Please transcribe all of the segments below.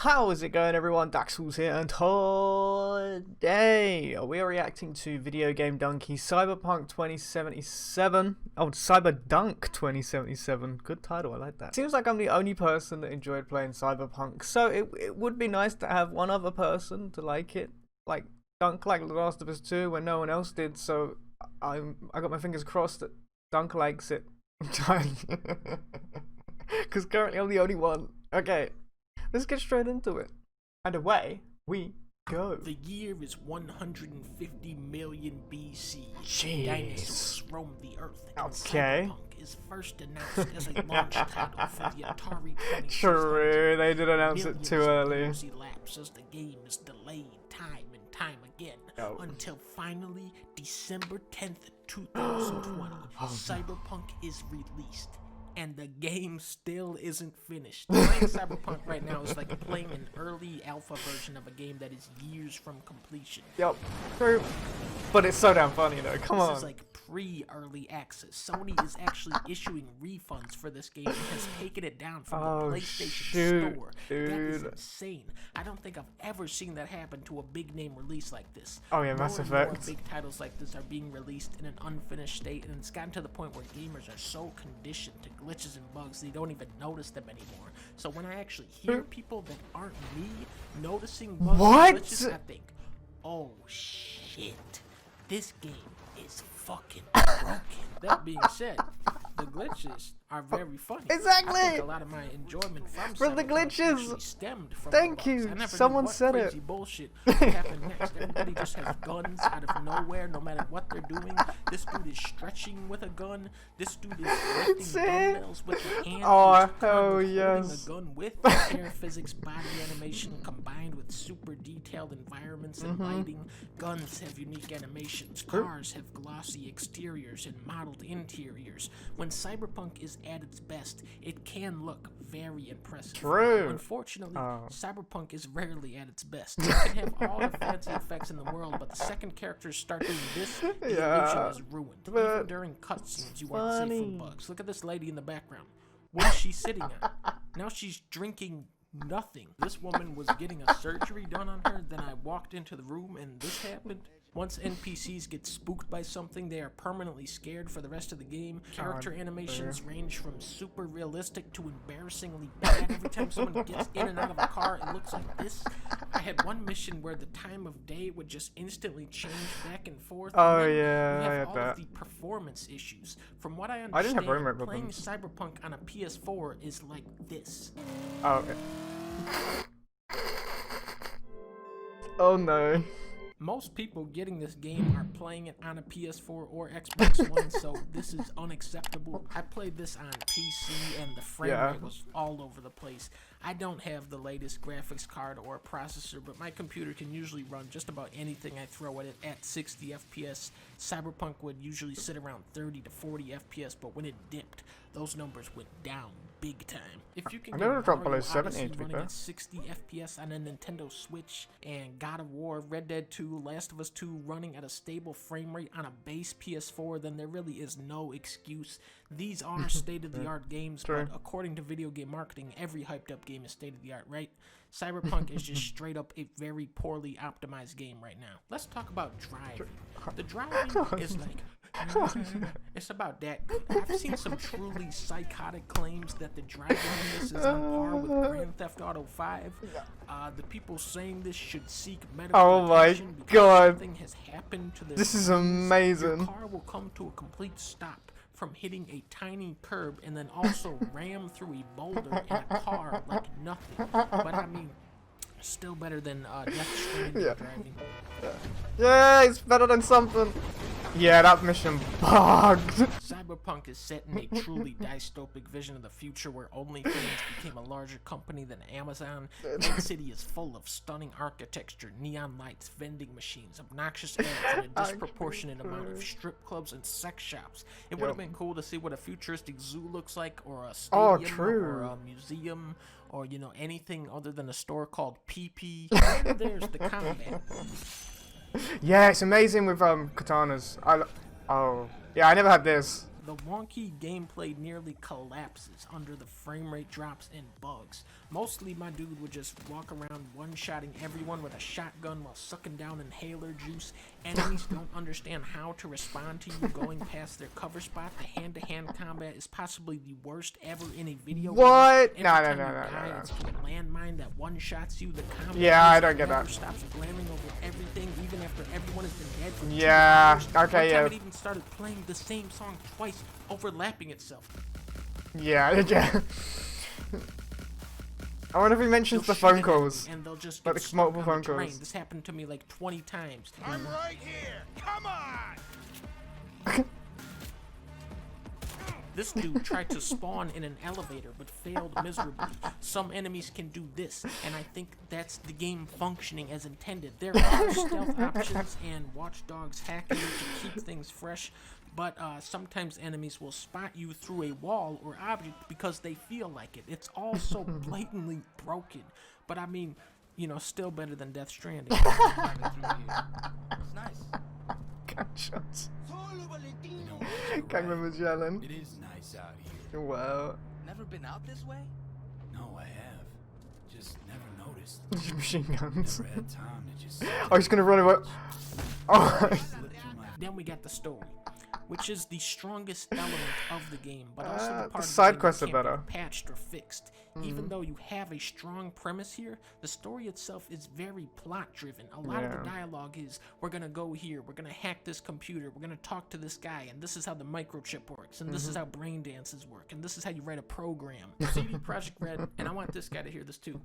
How is it going, everyone? Daxellz here, and today we are reacting to videogamedunkey Cyberpunk 2077. Oh, Cyberdunk 2077. Good title, I like that. Seems like I'm the only person that enjoyed playing Cyberpunk, so it would be nice to have one other person to like it, like Dunk, like The Last of Us 2, when no one else did. So I got my fingers crossed that Dunk likes it, because currently I'm the only one. Okay. Let's get straight into it. And away we go. The year is 150 million BC. Jeez. Dinosaurs roam the earth. Okay. Cyberpunk is first announced as a launch title for the Atari 2600. True, they did announce it too early. Elapse as the game is delayed time and time again until finally December 10th, 2020, Cyberpunk is released. And the game still isn't finished. Playing Cyberpunk right now is like playing an early alpha version of a game that is years from completion. Yep, true. But it's so damn funny though, come on. This is like pre-early access. Sony is actually issuing refunds for this game and has taken it down from the PlayStation Store. Dude. That is insane. I don't think I've ever seen that happen to a big name release like this. Oh yeah, Mass Effect. More big titles like this are being released in an unfinished state, and it's gotten to the point where gamers are so conditioned to glitches and bugs they don't even notice them anymore. So when I actually hear people that aren't me noticing bugs and glitches, I think, oh shit, this game is fucking broken. That being said, the glitches are very funny. Exactly. I think a lot of my enjoyment from the glitches stemmed from Thank the you. bugs. I never Someone knew what said crazy it. bullshit would happen next. Everybody just has guns out of nowhere, no matter what they're doing. This dude is stretching with a gun. This dude is lifting dumbbells with your hand. Oh yes. Holding a gun with air physics, body animation combined with super detailed environments and lighting. Guns have unique animations. Cars have glossy exteriors and modeled interiors. When Cyberpunk is at its best, it can look very impressive. True. Unfortunately, Cyberpunk is rarely at its best. It can have all the fancy effects in the world, but the second characters start doing this, the illusion is ruined. Even during cutscenes, you aren't safe from bugs. Look at this lady in the background. What is she sitting on? Now she's drinking nothing. This woman was getting a surgery done on her, then I walked into the room and this happened. Once NPCs get spooked by something, they are permanently scared for the rest of the game. Character animations range from super realistic to embarrassingly bad. Every time someone gets in and out of a car, it looks like this. I had one mission where the time of day would just instantly change back and forth. Oh and yeah, we I have had all that. of the performance issues. From what I I didn't understand, have frame rate playing problems. Cyberpunk on a PS4 is like this. Oh, okay. Oh no. Most people getting this game are playing it on a PS4 or Xbox One, so this is unacceptable. I played this on PC and the frame rate was all over the place. I don't have the latest graphics card or processor, but my computer can usually run just about anything I throw at it at 60 FPS. Cyberpunk would usually sit around 30 to 40 FPS, but when it dipped, those numbers went down big time. If you can I get never dropped below Mario 70 Odyssey to be running fair. at 60 FPS on a Nintendo Switch, and God of War, Red Dead 2, Last of Us 2 running at a stable frame rate on a base PS4, then there really is no excuse. These are state-of-the-art games, but according to video game marketing, every hyped-up game is state-of-the-art, right? Cyberpunk is just straight up a very poorly optimized game right now. Let's talk about driving. The driving is like, it's about that good. I've seen some truly psychotic claims that the driving in this is on par with Grand Theft Auto 5. The people saying this should seek medical attention because something has happened to their This is amazing. Your car will come to a complete stop from hitting a tiny curb and then also ram through a boulder in a car like nothing. But I mean, still better than Death Stranding driving. Yeah, it's better than something. Yeah, that mission bugged. Cyberpunk is set in a truly dystopic vision of the future where OnlyFans became a larger company than Amazon. Night City is full of stunning architecture, neon lights, vending machines, obnoxious ads, and a disproportionate amount of strip clubs and sex shops. It would have been cool to see what a futuristic zoo looks like, or a stadium, or a museum, or, you know, anything other than a store called PP. And there's the combat. Yeah, it's amazing with katanas. Oh yeah, I never had this. The wonky gameplay nearly collapses under the frame rate drops and bugs. Mostly my dude would just walk around one-shotting everyone with a shotgun while sucking down inhaler juice. Enemies don't understand how to respond to you going past their cover spot. The hand-to-hand combat is possibly the worst ever in a video game. What? No. It's a landmine that one-shots you. The combat I don't get that. Stops glaring over everything even after everyone has been dead for 2 Yeah, hours. okay, One time it even started playing the same song twice, overlapping itself. Yeah. I wonder if he mentions the phone calls. And they'll just like get multiple stuck on phone the train. calls. This happened to me like 20 times. I'm right here. Come on. This dude tried to spawn in an elevator but failed miserably. Some enemies can do this, and I think that's the game functioning as intended. There are stealth options and watchdogs hacking to keep things fresh, but sometimes enemies will spot you through a wall or object because they feel like it. It's all so blatantly broken, but I mean, you know, still better than Death Stranding. It's nice. Gunshots. Gang members yelling. It is nice out here. Wow. Never been out this way? No, I have. Just never noticed. Machine guns. Never had time to just. Oh, he's gonna run away. Oh. Then we got the story, which is the strongest element of the game, but also the part the of side the game quests that are can't better. be patched or fixed. Even though you have a strong premise here, the story itself is very plot-driven. A lot of the dialogue is, we're gonna go here, we're gonna hack this computer, we're gonna talk to this guy, and this is how the microchip works, and this is how brain dances work, and this is how you write a program. CD Projekt Red, and I want this guy to hear this too.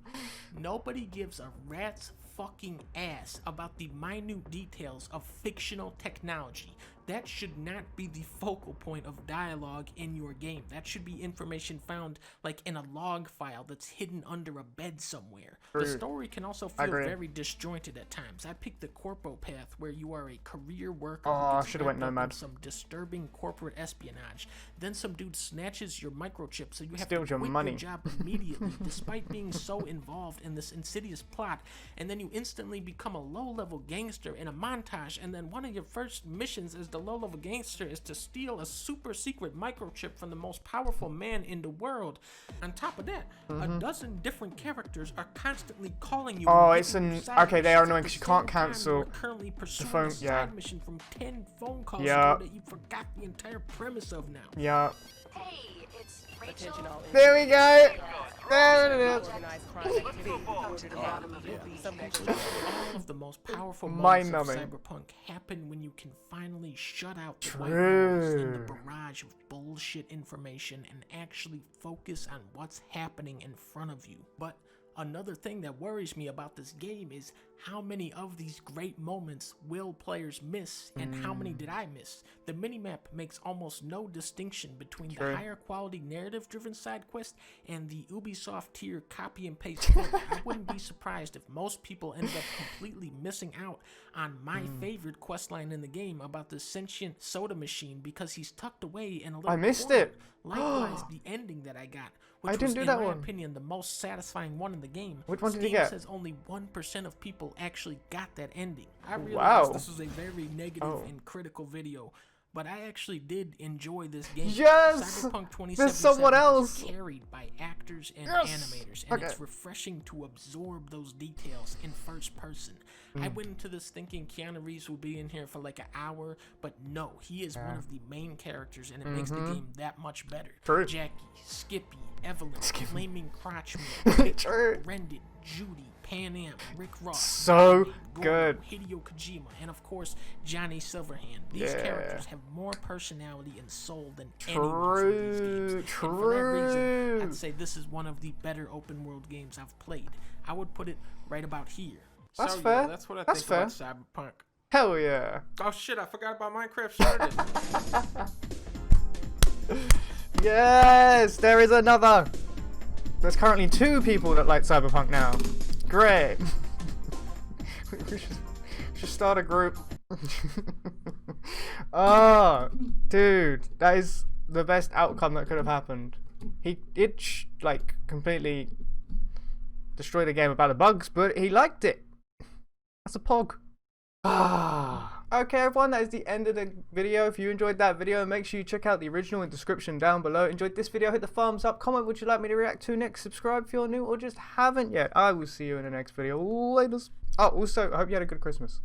Nobody gives a rat's fucking ass about the minute details of fictional technology. That should not be the focal point of dialogue in your game. That should be information found like in a log file that's hidden under a bed somewhere. The story can also feel very disjointed at times. I picked the corpo path where you are a career worker who gets should've went wrapped up in nomad. some disturbing corporate espionage. Then some dude snatches your microchip so you have Steals to your quit money. your job immediately despite being so involved in this insidious plot, and then you instantly become a low-level gangster in a montage, and then one of your first missions as the low-level gangster is to steal a super secret microchip from the most powerful man in the world. On top of that, a dozen different characters are constantly calling you. Oh, and it's giving you an side okay. They are missions annoying at because you the can't same time cancel. you're currently pursuing phone- a side yeah. mission from 10 phone calls Yeah. ago that you forgot the entire premise of now. Yeah. Hey, it's Rachel. There we go. There it is. All of the most powerful Mind moments of numbing. Cyberpunk happen when you can finally shut out the white noise and the barrage of bullshit information and actually focus on what's happening in front of you. But another thing that worries me about this game is how many of these great moments will players miss, and how many did I miss? The minimap makes almost no distinction between the higher quality narrative driven side quest and the Ubisoft tier copy and paste filler. I wouldn't be surprised if most people ended up completely missing out on my favorite questline in the game about the sentient soda machine because he's tucked away in a little I missed corner. it. Likewise, the ending that I got, which I didn't was, do in that my one. opinion, the most satisfying one in the game. Which one did you Steam get? says only 1% of people actually got that ending. I realize Wow. this was a very negative Oh. and critical video, but I actually did enjoy this game. Yes! Cyberpunk 2077 There's someone else! is carried by actors and Yes! animators, and Okay. it's refreshing to absorb those details in first person. I went into this thinking Keanu Reeves would be in here for like an hour, but no, he is one of the main characters, and it makes the game that much better. True. Jackie, Skippy, Evelyn, Flaming Crotchman, True. Brendan, Judy, Pan Am, Rick Ross, So Goro, good. Hideo Kojima, and of course Johnny Silverhand. These characters have more personality and soul than anyone from these games. And for that reason, I'd say this is one of the better open world games I've played. I would put it right about here. That's so, fair. Yeah, that's what I That's think about Cyberpunk. Hell yeah. Oh shit, I forgot about Minecraft started. Yes, there is another. There's currently 2 people that like Cyberpunk now. Great. we should start a group. Oh, dude, that is the best outcome that could have happened. He did like completely destroy the game about the bugs, but he liked it. That's a pog. Ah, Okay, everyone, that is the end of the video. If you enjoyed that video, make sure you check out the original in the description down below. Enjoyed this video, hit the thumbs up, comment what you'd like me to react to next, subscribe if you're new or just haven't yet. I will see you in the next video. Later. Oh, also, I hope you had a good Christmas.